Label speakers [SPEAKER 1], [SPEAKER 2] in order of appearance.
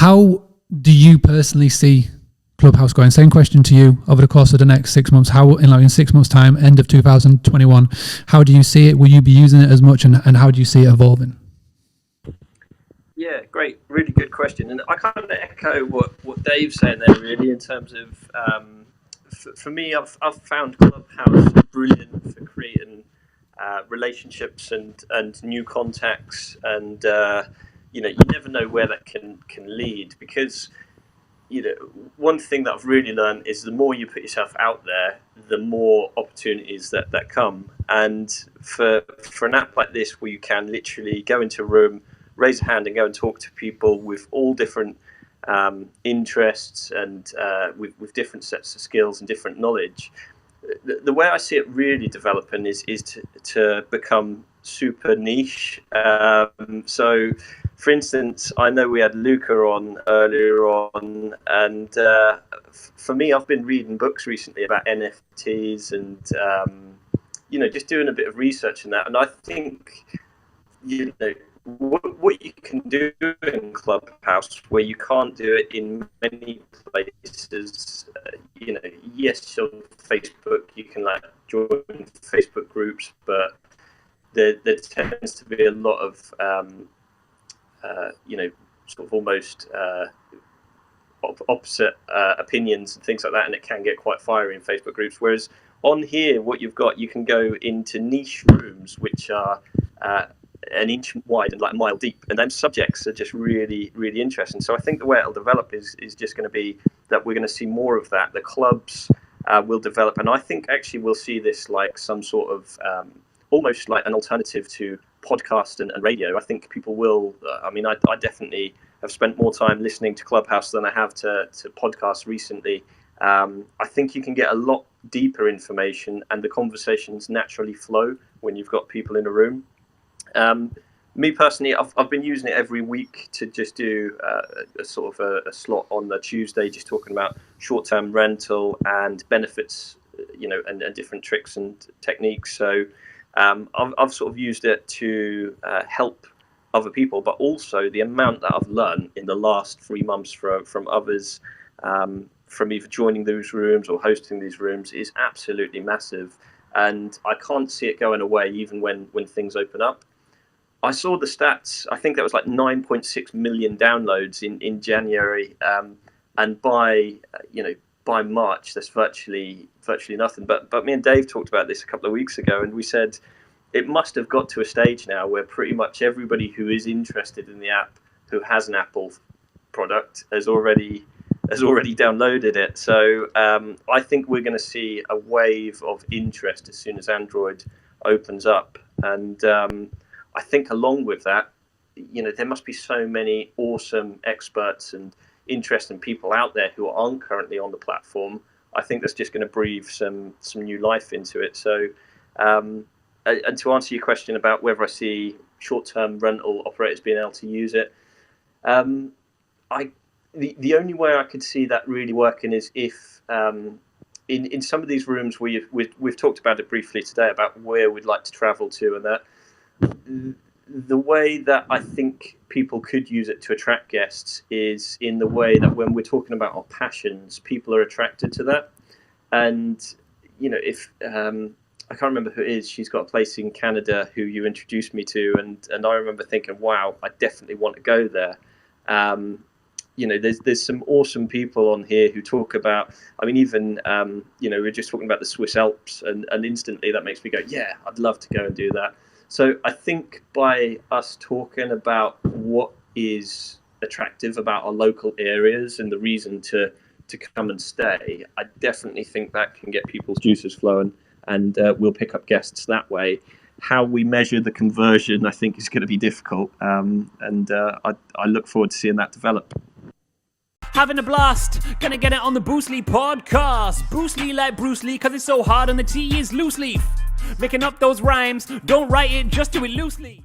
[SPEAKER 1] How do you personally see Clubhouse going? Same question to you. Over the course of the next 6 months, how in 6 months' time, end of 2021, how do you see it? Will you be using it as much, and how do you see it evolving?
[SPEAKER 2] Yeah, great, really good question, and I kind of echo what Dave's saying there. Really, in terms of for me, I've found Clubhouse brilliant for creating relationships and new contacts, and you never know where that can lead, because one thing that I've really learned is the more you put yourself out there, the more opportunities that come. And for an app like this, where you can literally go into a room, raise a hand, and go and talk to people with all different interests and with different sets of skills and different knowledge, the way I see it really developing is to become super niche. So, for instance, I know we had Luca on earlier on, and for me, I've been reading books recently about NFTs and just doing a bit of research in that. And I think what you can do in Clubhouse, where you can't do it in many places. Yes, on Facebook you can join Facebook groups, but there tends to be a lot of sort of almost opposite opinions and things like that, and it can get quite fiery in Facebook groups. Whereas on here, what you've got, you can go into niche rooms which are an inch wide and a mile deep, and then subjects are just really, really interesting. So I think the way it'll develop is just going to be that we're going to see more of that. The clubs will develop, and I think actually we'll see this like some sort of almost like an alternative to podcast and radio. I think people will. I definitely have spent more time listening to Clubhouse than I have to podcasts recently. I think you can get a lot deeper information, and the conversations naturally flow when you've got people in a room. Me personally, I've been using it every week to just do a sort of a slot on the Tuesday, just talking about short-term rental and benefits, and different tricks and techniques. So I've sort of used it to help other people, but also the amount that I've learned in the last 3 months from others, from either joining those rooms or hosting these rooms, is absolutely massive. And I can't see it going away even when things open up. I saw the stats. I think that was like 9.6 million downloads in January, and by March, that's virtually nothing. But me and Dave talked about this a couple of weeks ago, and we said it must have got to a stage now where pretty much everybody who is interested in the app, who has an Apple product, has already downloaded it. So I think we're going to see a wave of interest as soon as Android opens up, and I think along with that, there must be so many awesome experts and interesting people out there who aren't currently on the platform. I think that's just going to breathe some new life into it. So, and to answer your question about whether I see short-term rental operators being able to use it, the only way I could see that really working is if in some of these rooms where we've talked about it briefly today about where we'd like to travel to, and that the way that I think people could use it to attract guests is in the way that when we're talking about our passions, people are attracted to that. And if I can't remember who it is, she's got a place in Canada who you introduced me to, and I remember thinking, wow, I definitely want to go there. There's some awesome people on here who talk about, even we're just talking about the Swiss Alps, and instantly that makes me go, yeah, I'd love to go and do that. So I think by us talking about what is attractive about our local areas and the reason to come and stay, I definitely think that can get people's juices flowing, and we'll pick up guests that way. How we measure the conversion, I think, is going to be difficult, and I look forward to seeing that develop.
[SPEAKER 3] Having a blast, gonna get it on the Bruce Lee podcast. Bruce Lee like Bruce Lee, cause it's so hard and the T is loose leaf. Making up those rhymes, don't write it, just do it loosely.